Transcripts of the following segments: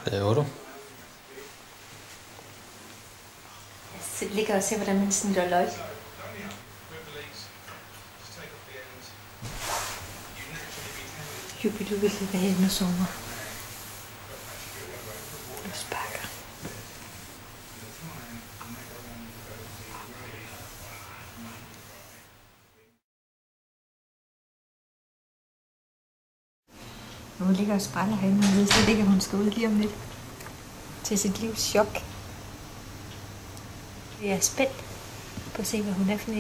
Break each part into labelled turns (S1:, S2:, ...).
S1: Hvad laver du?
S2: Jeg ligger og ser, hvordan man snitter løg. Jubidu vil ligge hen og sommer. Og sparker. Hun ligger og spræller herinde, og ved slet ikke, at hun skal ud lige om lidt. Til sit livs chok. Jeg er spændt på at se, hvad hun er for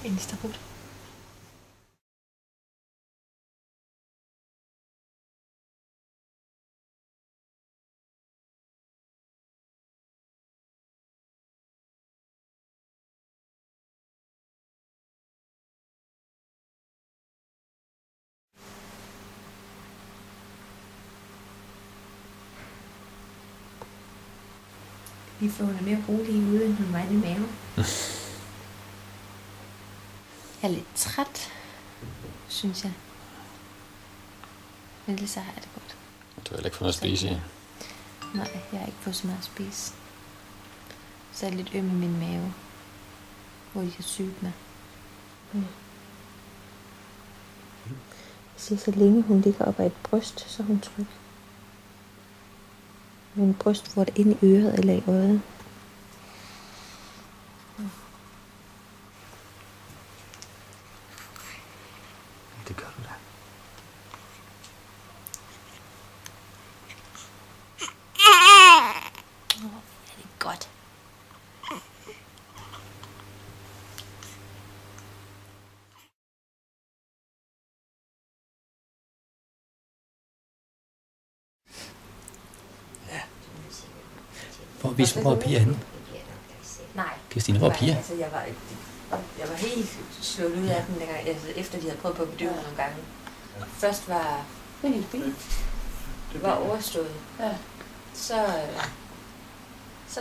S2: en starut. Lige for hun er mere rolig ude, end hun var i maven. Jeg er lidt træt, synes jeg. Men ellers så har jeg det godt.
S1: Du har heller ikke fået noget at spise i?
S2: Nej, jeg har ikke fået så meget at spise. Så er jeg lidt øm i min mave, hvor de har sygt mig. Jeg siger, så længe hun ligger op ad et bryst, så er hun tryg. Men bryst, hvor det inde i øret eller i øjet.
S1: Det gør du da.
S2: Er det godt?
S1: Hvor er Pia henne?
S2: Nej.
S1: Kirstine, hvor er Pia?
S2: Altså, jeg var helt slået ud af den, dengang, altså, efter de havde prøvet på at bedøve nogle gange. Først var overstået. Ja. Så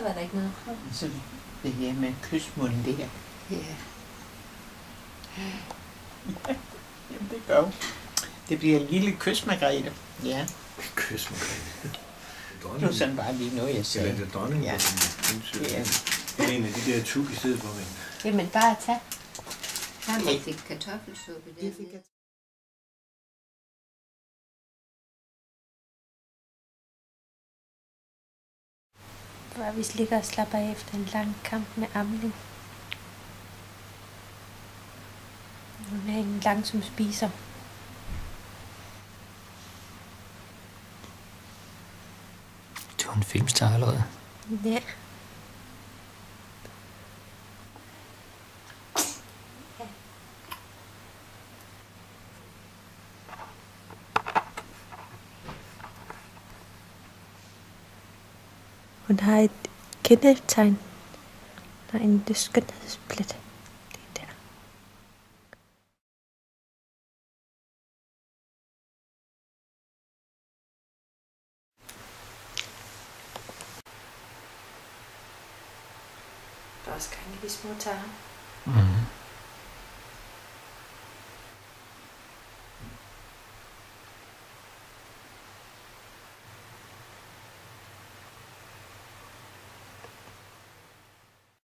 S2: var der ikke noget.
S3: Så det her med kysmunden, det her.
S2: Ja.
S3: Jamen, det gør jo. Det bliver en lille kys, Margrethe. Ja.
S1: Kys, Margrethe.
S3: Det var sådan bare lige noget, jeg sagde.
S4: Eller det er dronningen,
S3: ja.
S4: Ja. Det er en af de der tuk i stedet for mig.
S2: Jamen, bare at tage.
S5: Har man fik kartoffelsuppe der?
S2: Hvor vi ligger og slapper af efter en lang kamp med amning. Hun er en langsom spiser.
S1: Du er en filmstar allerede.
S2: Ja. Hun har et kendetegn. Der er en lille skønhedsplet. Det er der. Der er også gang i de små tarme.
S1: Mhm.